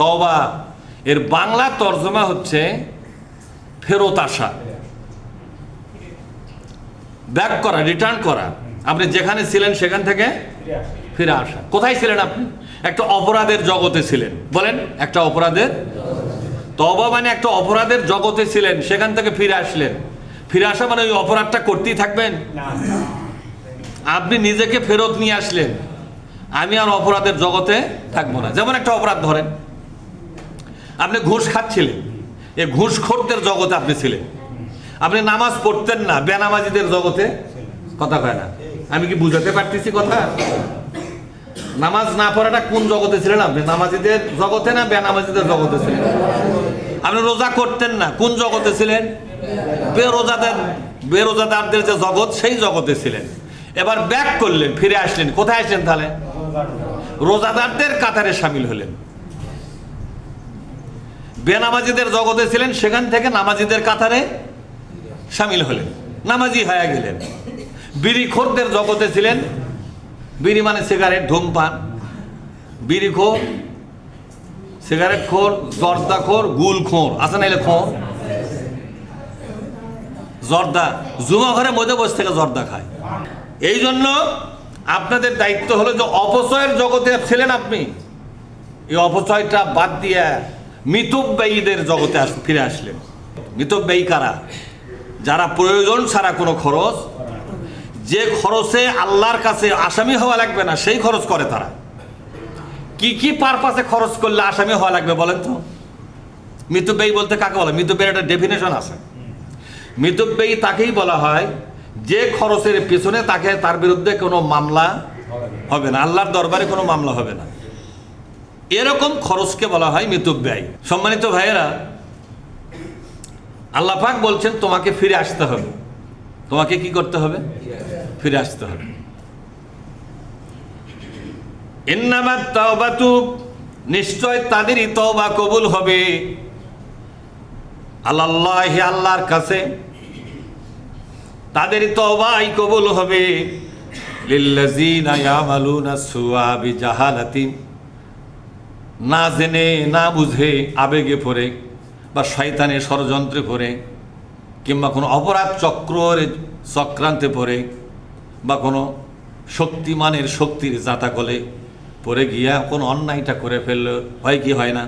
তওবা এর বাংলা তর্জমা হচ্ছে ফেরত আসা, ব্যাক করা, রিটার্ন করা। আপনি যেখানে ছিলেন সেখান থেকে ফিরে আসা। কোথায় ছিলেন আপনি? একটা অপরাধের জগতে ছিলেন। বলেন, একটা অপরাধের, তওবা মানে একটা অপরাধের জগতে ছিলেন, সেখান থেকে ফিরে আসলেন। ফিরে আসা মানে ওই অপরাধটা করতেই থাকবেন? আপনি নিজেকে ফেরত নিয়ে আসলেন, আমি আর অপরাধের জগতে থাকবো না। যেমন একটা অপরাধ ধরেন, আপনি ঘুষ খাচ্ছিলেন, এই ঘুষখোরদের জগতে আপনি ছিলেন। আপনি নামাজ পড়তেন না, বেনামাজিদের জগতে। কথা কয় না? আমি কি বুঝাতে পারতেছি কথা? নামাজ না পড়াটা কোন জগতে ছিলেন আপনি? নামাজিদের জগতে না বেনামাজিদের জগতে ছিলেন? আপনি রোজা করতেন না, কোন জগতে ছিলেন? বেরোজাদারদের যে জগৎ, সেই জগতে ছিলেন। এবার ব্যাক করলেন, ফিরে আসলেন। কোথায় আসলেন তাহলে? রোজাদারদের কাতারে সামিল হলেন। বেনামাজিদের জগতে ছিলেন, সেখান থেকে নামাজিদের কাতারে সামিল হলেন, নামাজি হয়ে গেলেন। বিড়িখোরদের জগতে ছিলেন, বিড়ি মানে সিগারেট, ধূমপান, বিড়িখোর, সিগারেট খোর, জর্দাখোর, গুলখোর আছে না? এলে খোর, জর্দা, জুমা ঘরের মধ্যে বসে থেকে জর্দা খায়। এই জন্য আপনাদের দায়িত্ব হলো যে অপচয়ের জগতে ছিলেন আপনি, এই অপচয়টা বাদ দিয়ে মিতব্যয়ীদের জগতে ফিরে আসলেন। মিতব্যয়ী কারা? যারা প্রয়োজন ছাড়া কোনো খরচ, যে খরচে আল্লাহর কাছে আসামি হওয়া লাগবে না, সেই খরচ করে তারা। কি কি পারপাসে খরচ করলে আসামি হওয়া লাগবে বলেন তো? মিতব্যয়ী বলতে কাকে বলে? মিতব্যয়ীর একটা ডেফিনেশন আছে। মিতব্যয়ী তাকেই বলা হয় যে খরচের পেছনে তার বিরুদ্ধে কোনো মামলা হবে না, আল্লাহর দরবারে কোনো মামলা হবে না, এরকম খরচকে বলা হয় মিতব্যয়ী। সম্মানিত ভাইয়েরা, আল্লাহ পাক বলছেন তোমাকে ফিরে আসতে হবে। তোমাকে কি করতে হবে? ফিরে আসতে হবে। ইন্নামাত তাওবাতু, নিশ্চয় তাদেরই তওবা কবুল হবে, আল্লাহি, আল্লাহর কাছে তাদেরই তওবাই কবুল হবে। লিল্লাযিনা ইয়ামালুনা সুআ বিজাহালাতিন, না জেনে না বুঝে, আবেগে পড়ে বা শয়তানের ষড়যন্ত্রে পড়ে, কিংবা কোনো অপরাধ চক্রান্তে পড়ে, বা কোনো শক্তিমানের শক্তির জাতাকলে পড়ে গিয়া কোনো অন্যায়টা করে ফেললো, হয় কি হয় না?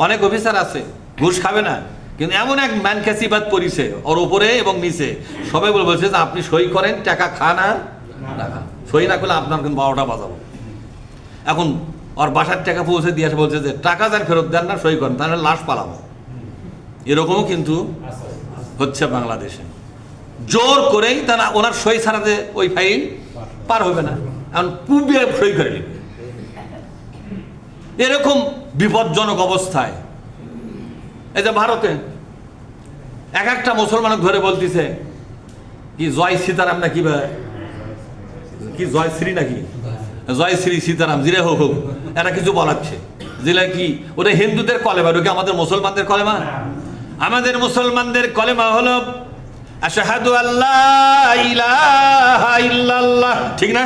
অনেক অফিসার আছে ঘুষ খাবে না, কিন্তু এমন এক ম্যানক্যাসিবাদ পরিছে ওর উপরে এবং নিচে, সবাই বলছে যে আপনি সই করেন, টাকা খান আর না খান, সই না করলে আপনার কিন্তু 12টা বাজাবো। এখন ওর বাসার টাকা পৌঁছে দিয়ে বলছে যে টাকা যান ফেরত দেন না, সই করেন, তাহলে লাশ পালাবো। এরকমও কিন্তু হচ্ছে বাংলাদেশে। জোর করেই তারা ওনার সই ছাড়াতে ওই ফাইল পার হবে না, এখন পুবিয়ে সই করে নেবে। এরকম বিপজ্জনক অবস্থায় এই যে ভারতে এক একটা মুসলমান ধরে বলতেছে কি জয় সীতারাম না কি জয় শ্রী নাকি জয় শ্রী সীতারাম, জিরে হোক হোক, এরা কিছু বলাচ্ছে। যেটা কি ওটা হিন্দুদের কলেমা, ওটা কি আমাদের মুসলমানদের কলেমা? আমাদের মুসলমানদের কলেমা হলো আশহাদু আল্লা ইলাহা ইল্লাল্লাহ, ঠিক না?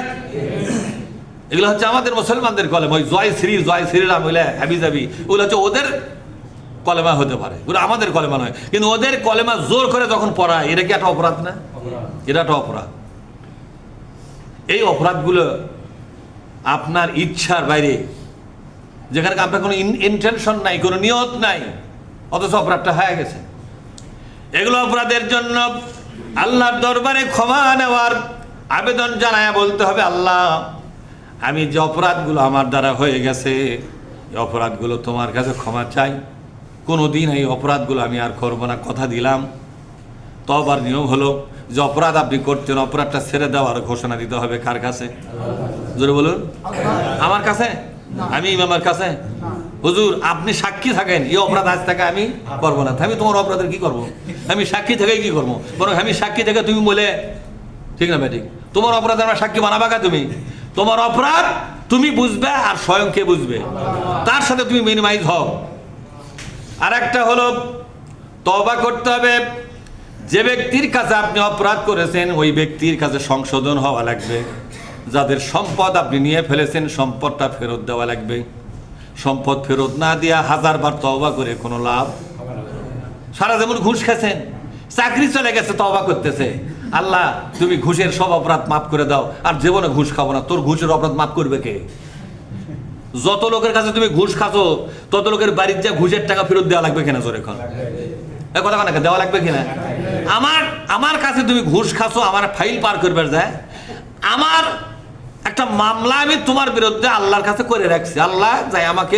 এগুলো হচ্ছে আমাদের মুসলমানদের কলেমা। ওই জয় শ্রীরাম হইলে হাবি যাবি, ওগুলো হচ্ছে ওদের কলেমা হতে পারে, ওগুলো আমাদের কলেমা নয়। কিন্তু ওদের কলেমা জোর করে যখন পড়ায়, এটা কি একটা অপরাধ না? এটা একটা অপরাধ। এই অপরাধগুলো আপনার ইচ্ছার বাইরে, যেখানে আপনার কোনো ইন্টেনশন নাই, কোনো নিয়ত নাই, অথচ অপরাধটা হয়ে গেছে। এগুলো অপরাধের জন্য আল্লাহর দরবারে ক্ষমা নেওয়ার আবেদন জানায় বলতে হবে, আল্লাহ আমি যে অপরাধগুলো আমার দ্বারা হয়ে গেছে, এই অপরাধগুলো তোমার কাছে ক্ষমা চাই, কোনোদিন এই অপরাধগুলো আমি আর করবো না, কথা দিলাম। তওবার নিয়ম হলো যে অপরাধ আপনি করতেন, অপরাধটা ছেড়ে দেওয়ার ঘোষণা দিতে হবে কার কাছে? জোরে বলুন। আমার কাছে? আমি ইমামের কাছে? হুজুর আপনি সাক্ষী থাকেন, এই অপরাধ আজ থেকে আমি করবো না। আমি তোমার অপরাধের কি করবো? আমি সাক্ষী থেকে কি করবো? বরং আমি সাক্ষী থেকে তুমি বলে, ঠিক না ঠিক, তোমার অপরাধ আমরা সাক্ষী বানাবা কা? তুমি তোমার অপরাধ তুমি বুঝবে, আর স্বয়ং কে বুঝবে? তার সাথে তুমি মিনিমাইজ হও। আর একটা হলো তওবা করতে হবে। যে ব্যক্তির কাছে আপনি অপরাধ করেছেন, ওই ব্যক্তির কাছে সংশোধন হওয়া লাগবে। যাদের সম্পদ আপনি নিয়ে ফেলেছেন, সম্পদটা ফেরত দেওয়া লাগবে। সম্পদ ফেরত না দিয়া 1000 বার তওবা করে কোনো লাভ। সারা জীবন ঘুষ খেয়েছেন, চাকরি চলে গেছে, তওবা করতেছে, আল্লাহ তুমি ঘুষের সব অপরাধ মাফ করে দাও, আর জীবনে ঘুষ খাবো না। তোর ঘুষের অপরাধ মাফ করবে কে? যত লোকের কাছে তুমি ঘুষ খাচ্ছ তত লোকের বাড়ির যা ঘুষের টাকা ফেরত দেওয়া লাগবে কিনা? জোরে এখন এ কথা কেন দেওয়া লাগবে কিনা? আমার কাছে তুমি ঘুষ খাচ্ছ, আমার ফাইল পার করবে যায়, আমার একটা মামলা আমি তোমার বিরুদ্ধে আল্লাহর কাছে করে রাখছি, আল্লাহ যাই আমাকে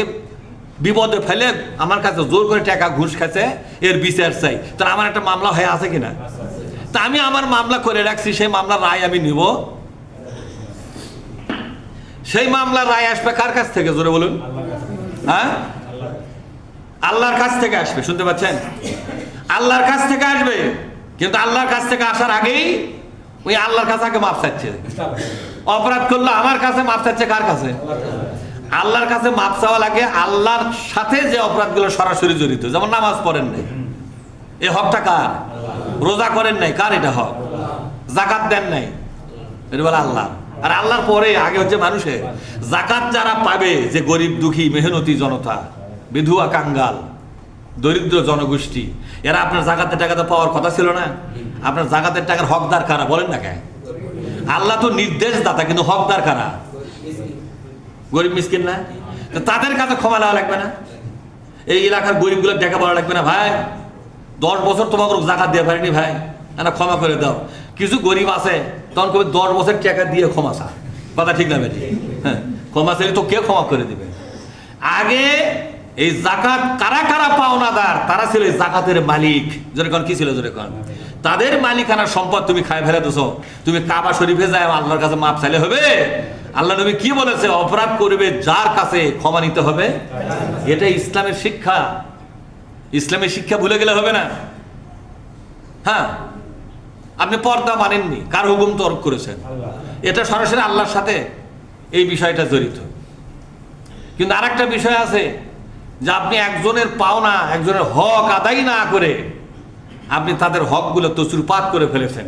বিপদে ফেলে আমার কাছে জোর করে টাকা ঘুষ খাচ্ছে, এর বিচার চাই, তাহলে আমার একটা মামলা হয়ে আছে কিনা? তা আমি আমার মামলা করে রাখছি, সেই মামলার রায় আমি নিব। সেই মামলার রায় আসবে কার কাছ থেকে? জোরে বলুন। হ্যাঁ, আল্লাহর কাছ থেকে আসবে। শুনতে পাচ্ছেন? আল্লাহর কাছ থেকে আসবে, কিন্তু আল্লাহর কাছ থেকে আসার আগেই ওই আল্লাহর কাছে আগে মাপ চাচ্ছে। অপরাধ করলো আমার কাছে, মাপ চাচ্ছে কার কাছে? আল্লাহর কাছে মাপ চাওয়া লাগে আল্লাহর সাথে যে অপরাধগুলো সরাসরি জড়িত, যেমন নামাজ পড়েন নাই, এই হকটা কার? রোজা করেন নাই, কার এটা হক? যাকাত দেন নাই, এটা বলে আল্লাহ। আর আল্লাহর পরে আগে হচ্ছে মানুষের। যাকাত যারা পাবে, যে গরিব দুঃখী মেহনতি জনতা, বিধবা কাঙ্গাল দরিদ্র জনগোষ্ঠী, এরা আপনার যাকাতের টাকা তো পাওয়ার কথা ছিল না? আপনার যাকাতের টাকার হকদার কারা বলেন না কেন? আল্লাহ তো নির্দেশদাতা, কিন্তু হকদার কারা? গরিব মিসকিন না? তাদের কাছে ক্ষমা নেওয়া লাগবে না? এই এলাকার গরিবগুলো টাকা বলা লাগবে না, ভাই 10 বছর তোমাকে জাকাত দিয়ে পারিনি ভাই, না ক্ষমা করে দাও। কিছু গরিব আছে তখন কবে 10 বছর টাকা দিয়ে ক্ষমা চা, কথা ঠিক না বেটি? হ্যাঁ, ক্ষমা চাইলে তো কে ক্ষমা করে দিবে? আগে এই জাকাত কারা কারা পাওনাদার, তারা ছিল এই জাকাতের মালিক। যেরকম কি ছিল? যেরকম তাদের মালিকানার সম্পদ তুমি খায় ফেলে দিছো, তুমি কাবা শরীফে যায় আল্লাহর কাছে মাপ চাইলে হবে? আল্লাহ নবী কি বলেছে? অপরাধ করবে যার কাছে ক্ষমা নিতে হবে। এটা ইসলামের শিক্ষা। ইসলামের শিক্ষা ভুলে গেলে হবে না। হ্যাঁ, আপনি পর্দা মানেননি, কার হুকুম তর্ক করেছেন? এটা সরাসরি আল্লাহর সাথে এই বিষয়টা জড়িত। কিন্তু আরেকটা বিষয় আছে, যে আপনি একজনের পাওনা, একজনের হক আদায় না করে আপনি তাদের হকগুলো তছরুপাত করে ফেলেছেন।